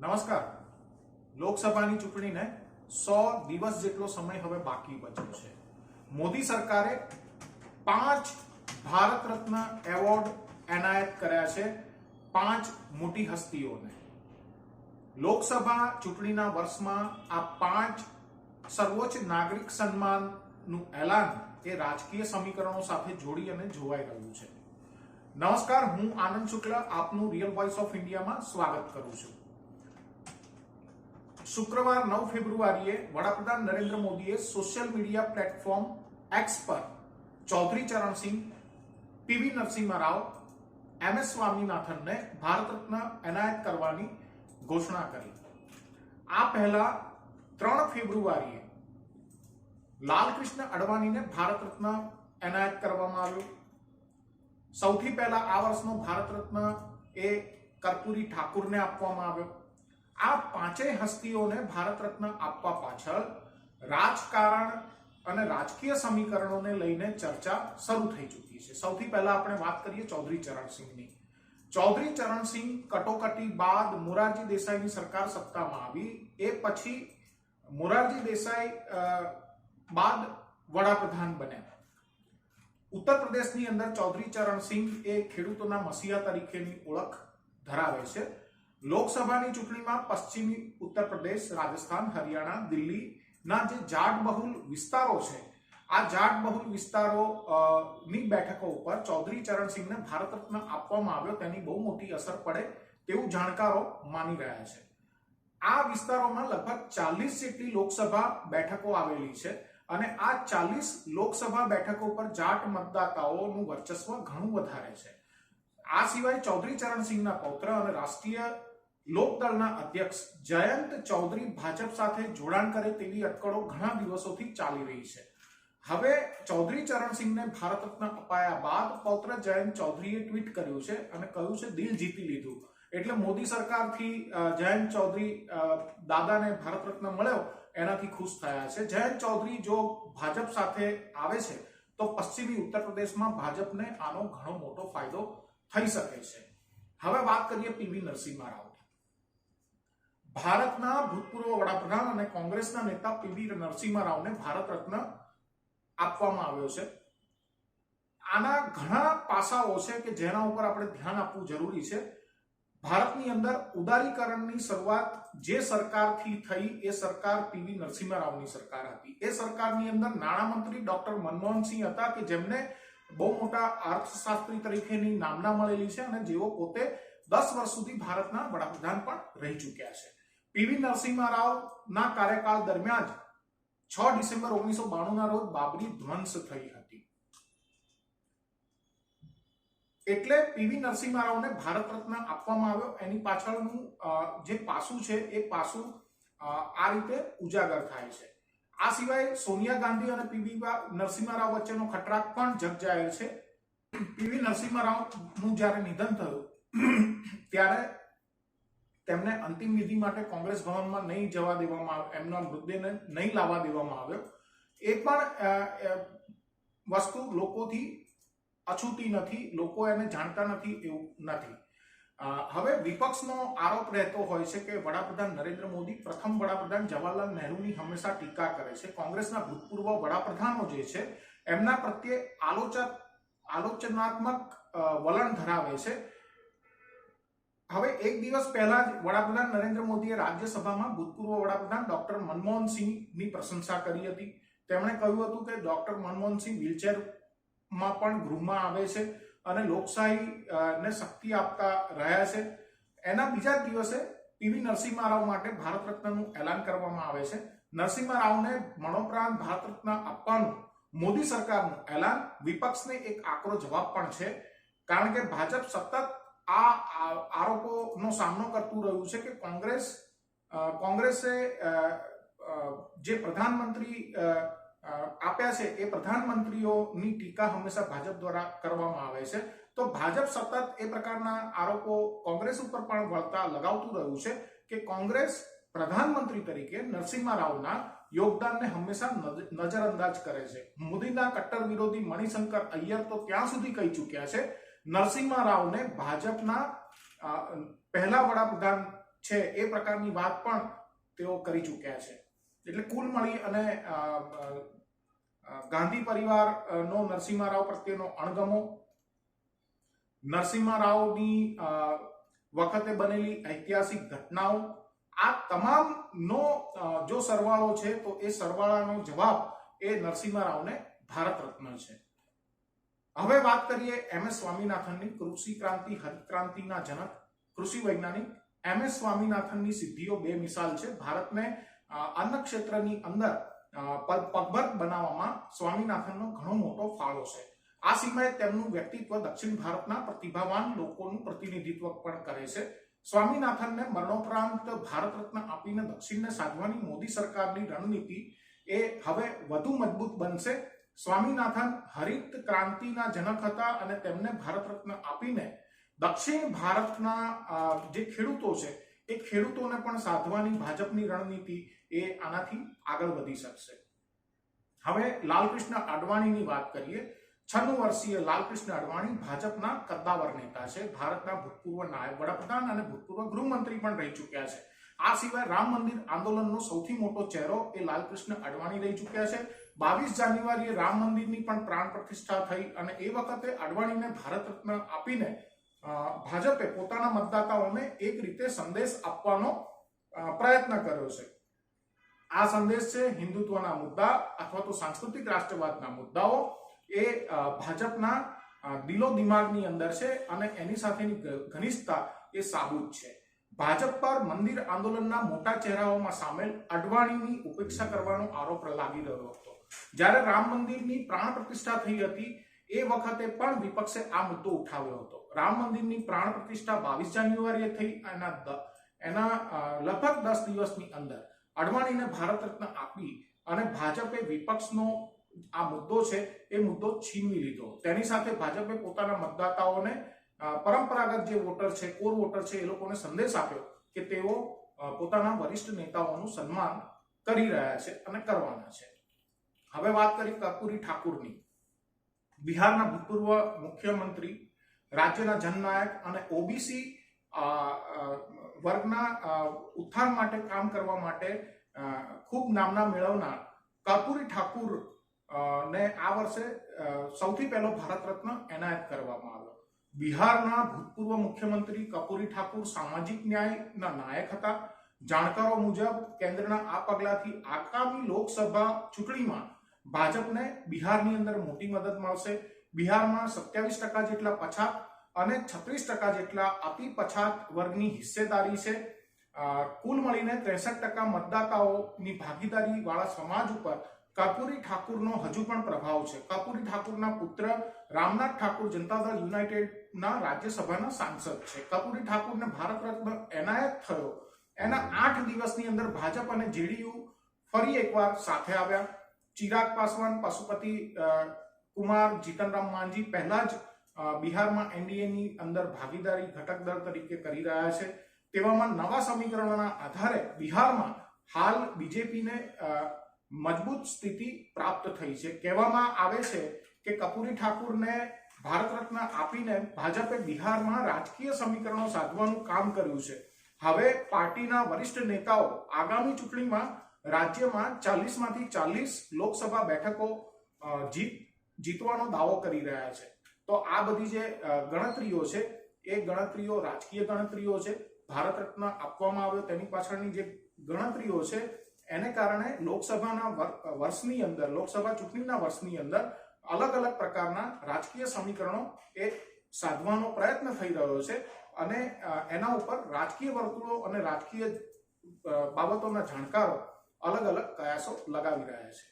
નમસ્કાર. લોકસભાની ચૂંટણીને 100 દિવસ જેટલો સમય હવે બાકી બચ્યો છે. મોદી સરકારે 5 ભારત રત્ન એવોર્ડ એનાયત કર્યા છે 5 મોટી હસ્તીઓને. લોકસભા ચૂંટણીના વર્ષમાં આ 5 સર્વોચ્ચ નાગરિક સન્માનનું એલાન એ રાજકીય સમીકરણો સાથે જોડી અને જોવાઈ રહ્યું છે. નમસ્કાર, હું આનંદ શુક્લ આપનું રિયલ વોઇસ ઓફ ઇન્ડિયામાં સ્વાગત કરું છું. શુક્રવાર 9 ફેબ્રુઆરીએ વડાપ્રધાન નરેન્દ્ર મોદીએ સોશિયલ મીડિયા પ્લેટફોર્મ એક્સ પર ચૌધરી ચરણસિંહ, પીવી નરસિમ્હા રાવ, MS સ્વામીનાથનને ભારત રત્ન એનાયત કરવાની ઘોષણા કરી. આ પહેલા 3 ફેબ્રુઆરીએ લાલકૃષ્ણ અડવાણીને ભારત રત્ન એનાયત કરવામાં આવ્યો. સૌથી પહેલા આ વર્ષનો ભારત રત્ન એ કર્પૂરી ઠાકુરને આપવામાં આવ્યો. આ 5 હસ્તીઓને ભારત રત્ન આપવા પાછળ રાજકારણ અને રાજકીય સમીકરણોને લઈને ચર્ચા શરૂ થઈ ચૂકી છે. સૌથી પહેલા આપણે વાત કરીએ ચૌધરી ચરણસિંહની. ચૌધરી ચરણસિંહ કટોકટી બાદ મોરારજી દેસાઈની સરકાર સત્તામાં આવી. એ પછી મોરારજી દેસાઈ બાદ વડાપ્રધાન બન્યા. ઉત્તર પ્રદેશની અંદર ચૌધરી ચરણસિંહ એ ખેડૂતોના મસીહા તરીકેની ઓળખ ધરાવે છે. લોકસભાની ચૂંટણીમાં પશ્ચિમી ઉત્તર પ્રદેશ, રાજસ્થાન, હરિયાણા, દિલ્હીના જે જાટ બહુલ વિસ્તારો છે, આ જાટ બહુલ વિસ્તારોની બેઠકો ઉપર ચૌધરી ચરણસિંહને ભારત રત્ન આપવામાં આવ્યો તેની બહુ મોટી અસર પડે તેવું જાણકારો માની રહ્યા છે. આ વિસ્તારોમાં લગભગ 40 જેટલી લોકસભા બેઠકો આવેલી છે અને આ 40 લોકસભા બેઠકો પર જાટ મતદાતાઓનું વર્ચસ્વ ઘણું વધારે છે. આ સિવાય ચૌધરી ચરણસિંહના પૌત્ર અને રાષ્ટ્રીય લોકદળના અધ્યક્ષ જયંત ચૌધરી ભાજપ સાથે જોડાણ કરે તેવી અટકળો ઘણા દિવસોથી ચાલી રહી છે. હવે ચૌધરી ચરણસિંહને ભારત રત્ન અપાયા બાદ પૌત્ર જયંત ચૌધરીએ ટ્વીટ કર્યું છે અને કહ્યું છે દિલ જીતી લીધું. એટલે મોદી સરકારથી જયંત ચૌધરી દાદાને ભારત રત્ન મળ્યો એનાથી ખુશ થયા છે. જયંત ચૌધરી જો ભાજપ સાથે આવે છે તો પશ્ચિમી ઉત્તર પ્રદેશમાં ભાજપને આનો ઘણો મોટો ફાયદો થઈ શકે છે. હવે વાત કરીએ પીવી નરસિમ્હા રાવ. ભારતના ભૂતપૂર્વ વડાપ્રધાન અને કોંગ્રેસના નેતા પીવી નરસિમ્હા રાવને ભારત રત્ન આપવામાં આવ્યો છે. આના ઘણા પાસાઓ છે કે જેના ઉપર આપણે ધ્યાન આપવું જરૂરી છે. ભારતની અંદર ઉદારીકરણની શરૂઆત જે સરકારથી થઈ એ સરકાર પીવી નરસિમ્હા રાવની સરકાર હતી. એ સરકારની અંદર નાણામંત્રી ડોક્ટર મનમોહનસિંહ હતા કે જેમને બહુ મોટા અર્થશાસ્ત્રી તરીકેની નામના મળેલી છે અને જેઓ પોતે 10 વર્ષ સુધી ભારતના વડાપ્રધાન પણ રહી ચૂક્યા છે. પીવી નરસિમ્હા રાવના કાર્યકાળ દરમિયાન 6 ડિસેમ્બર 1992 ના રોજ બાબરી ધ્વંસ થઈ હતી. એટલે પીવી નરસિમ્હા રાવને ભારત રત્ન આપવામાં આવ્યો. એની પાછળનું જે પાસું છે એ પાસું આ રીતે ઉજાગર થાય છે. આ સિવાય સોનિયા ગાંધી અને પીવી નરસિમ્હા રાવ વચ્ચેનો ખટરાક પણ જગજાહેર છે. પીવી નરસિમ્હા રાવનું જ્યારે નિધન થયું ત્યારે તેમને અંતિમ વિધિ માટે કોંગ્રેસ ભવનમાં નહીં જવા દેવામાં આવ્યો, એમના મૃતદેહને નહીં લાવવા દેવામાં આવ્યો. એ પણ વસ્તુ લોકોથી અછૂતી નથી, લોકો એને જાણતા નથી એવું નથી. હવે વિપક્ષનો આરોપ રહેતો હોય છે કે વડાપ્રધાન નરેન્દ્ર મોદી પ્રથમ વડાપ્રધાન જવાહરલાલ નહેરુની હંમેશા ટીકા કરે છે. કોંગ્રેસના ભૂતપૂર્વ વડાપ્રધાનો જે છે એમના પ્રત્યે આલોચનાત્મક વલણ ધરાવે છે. હવે એક દિવસ પહેલા જ વડાપ્રધાન નરેન્દ્ર મોદીએ રાજ્યસભામાં ભૂતપૂર્વ વડાપ્રધાન ડોક્ટર મનમોહનસિંહની પ્રશંસા કરી હતી. તેમણે કહ્યું હતું કે ડોક્ટર મનમોહનસિંહ વ્હીલચેરમાં પણ ગૃહમાં આવે છે અને લોકશાહીને શક્તિ આપતા રહ્યા છે. એના બીજા દિવસે પીવી નરસિમ્હા રાવ માટે ભારત રત્નનું એલાન કરવામાં આવે છે. નરસિમ્હા રાવને મરણોપરાંત ભારત રત્ન આપવાનું મોદી સરકારનું એલાન વિપક્ષને એક આકરો જવાબ પણ છે. કારણ કે ભાજપ સતત આ આરોપોનો સામનો કરતું રહ્યું છે કે કોંગ્રેસે જે પ્રધાનમંત્રી આપ્યા છે એ પ્રધાનમંત્રીઓની ટીકા હંમેશા ભાજપ દ્વારા કરવામાં આવે છે. તો ભાજપ સતત એ પ્રકારના આરોપો કોંગ્રેસ ઉપર પણ વળતા લગાવતું રહ્યું છે કે કોંગ્રેસ પ્રધાનમંત્રી તરીકે નરસિમ્હા રાવના યોગદાનને હંમેશા નજરઅંદાજ કરે છે. મોદીના કટ્ટર વિરોધી મણિશંકર અય્યર તો ત્યાં સુધી કહી ચૂક્યા છે નરસિમ્હા રાવને ભાજપના પહેલા વડાપ્રધાન છે એ પ્રકારની વાત પણ તેઓ કરી ચૂક્યા છે. એટલે કુલ મળી અને ગાંધી પરિવારનો નરસિંહ રાવ પ્રત્યેનો અણગમો, નરસિંહ રાવની વખતે બનેલી ઐતિહાસિક ઘટનાઓ, આ તમામનો જો સરવાળો છે તો એ સરવાળાનો જવાબ એ નરસિંહ રાવને ભારત રત્ન છે. હવે વાત કરીએ MS સ્વામીનાથનની. કૃષિ ક્રાંતિ, હરિત ક્રાંતિના જનક કૃષિ વૈજ્ઞાનિક MS સ્વામીનાથનની સિદ્ધિઓ બેમિસાલ છે. ભારતને અન્ન ક્ષેત્રની અંદર પગભર બનાવવામાં સ્વામીનાથનનો ઘણો મોટો ફાળો છે. આ સિવાય તેમનું વ્યક્તિત્વ દક્ષિણ ભારતના પ્રતિભાવાન લોકોનું પ્રતિનિધિત્વ પણ કરે છે. સ્વામીનાથનને મરણોપરાંત ભારત રત્ન આપીને દક્ષિણને સાધવાની મોદી સરકારની રણનીતિ એ હવે વધુ મજબૂત બનશે. સ્વામીનાથન હરિત ક્રાંતિના જનક હતા અને તેમને ભારત રત્ન આપીને દક્ષિણ ભારતના જે ખેડૂતો છે એ ખેડૂતોને પણ સાધવાની ભાજપની રણનીતિ એ આનાથી આગળ વધી શકશે. હવે લાલકૃષ્ણ અડવાણીની વાત કરીએ. 96 વર્ષીય લાલકૃષ્ણ અડવાણી ભાજપના કદ્દાવર નેતા છે. ભારતના ભૂતપૂર્વ નાયબ વડાપ્રધાન અને ભૂતપૂર્વ ગૃહમંત્રી પણ રહી ચૂક્યા છે. આ સિવાય રામ મંદિર આંદોલનનો સૌથી મોટો ચહેરો એ લાલકૃષ્ણ અડવાણી રહી ચૂક્યા છે. 22 જાન્યુઆરીએ રામ મંદિરની પણ પ્રાણ પ્રતિષ્ઠા થઈ અને એ વખતે અડવાણીને ભારત રત્ન આપીને ભાજપે પોતાના મતદાતાઓને એક રીતે સંદેશ આપવાનો પ્રયત્ન કર્યો છે. આ સંદેશ છે હિન્દુત્વના મુદ્દા અથવા તો સાંસ્કૃતિક રાષ્ટ્રવાદના મુદ્દાઓ એ ભાજપના દિલો દિમાગની અંદર છે અને એની સાથેની ઘનિષ્ઠતા એ સાબુત છે. ભાજપ પર મંદિર આંદોલનના મોટા ચહેરાઓમાં સામેલ અડવાણીની ઉપેક્ષા કરવાનો આરોપ લાગી રહ્યો હતો. જ્યારે રામ મંદિરની પ્રાણ પ્રતિષ્ઠા થઈ હતી એ વખતે પણ વિપક્ષે આ મુદ્દો ઉઠાવ્યો હતો. રામ મંદિરની પ્રાણ પ્રતિષ્ઠા 22 જાન્યુઆરીએ થઈ. એના લગભગ 10 દિવસની અંદર અડવાણીને ભારત રત્ન આપી અને ભાજપે વિપક્ષનો આ મુદ્દો છે એ મુદ્દો છીનવી લીધો. તેની સાથે ભાજપે પોતાના મતદાતાઓને પરંપરાગત જે વોટર છે, કોર વોટર છે, એ લોકોને સંદેશ આપ્યો કે તેઓ પોતાના વરિષ્ઠ નેતાઓનું સન્માન કરી રહ્યા છે અને કરવાના છે. હવે વાત કરી કર્પૂરી ઠાકુરની. બિહારના ભૂતપૂર્વ મુખ્યમંત્રી, રાજ્યના જનનાયક અને ઓબીસી વર્ગના ઉત્થાન માટે કામ કરવા માટે ખૂબ નામના મેળવનાર કર્પૂરી ઠાકુર ને આ વર્ષે સૌથી પહેલો ભારત રત્ન એનાયત કરવામાં આવ્યો. બિહારના ભૂતપૂર્વ મુખ્યમંત્રી કર્પૂરી ઠાકુર સામાજિક ન્યાયના નાયક હતા. જાણકારો મુજબ કેન્દ્રના આ પગલાથી આગામી લોકસભા ચૂંટણીમાં ભાજપને બિહારની અંદર મોટી મદદ મળશે. બિહારમાં 27% જેટલા પછાત અને 36% જેટલા અતિ પછાત વર્ગની હિસ્સેદારી છે. કુલ મળીને 63% મતદાતાઓની ભાગીદારી વાળા સમાજ ઉપર કર્પૂરી ઠાકુરનો હજુ પણ પ્રભાવ છે. કર્પૂરી ઠાકુરના પુત્ર રામનાથ ઠાકુર જનતા દળ યુનાઇટેડના રાજ્યસભાના સાંસદ છે. કર્પૂરી ઠાકુરને ભારત રત્ન એનાયત થયો એના 8 દિવસની અંદર ભાજપ અને જેડીયુ ફરી એકવાર સાથે આવ્યા. ચિરાગ પાસવાન, પશુપતિ કુમાર, જીતનરામ માંઝી પહેલા જ બિહારમાં એનડીએની અંદર ભાગીદારી ઘટક દળ તરીકે કરી રહ્યા છે. તેવામાં નવા સમીકરણોના આધારે બિહારમાં હાલ બીજેપીને મજબૂત સ્થિતિ પ્રાપ્ત થઈ છે. કહેવામાં આવે છે કે કર્પૂરી ઠાકુરને ભારત રત્ન આપીને ભાજપે બિહારમાં રાજકીય સમીકરણો સાધવાનું કામ કર્યું છે. હવે પાર્ટીના વરિષ્ઠ નેતાઓ આગામી ચૂંટણીમાં રાજ્યમાં 40 માંથી 40 લોકસભા બેઠકો જીતવાનો દાવો કરી રહ્યા છે. તો આ બધી જે ગણતરીઓ છે એ ગણતરીઓ રાજકીય ગણતરીઓ છે. ભારત રત્ન આપવામાં આવ્યો તેની પાછળની જે ગણતરીઓ છે એને કારણે લોકસભાના વર્ષની અંદર, લોકસભા ચૂંટણીના વર્ષની અંદર અલગ અલગ પ્રકારના રાજકીય સમીકરણો એ સાધવાનો પ્રયત્ન થઈ રહ્યો છે અને એના ઉપર રાજકીય વર્તુળો અને રાજકીય બાબતોના જાણકારો અલગ અલગ કયાસો લગાવી રહ્યા છે.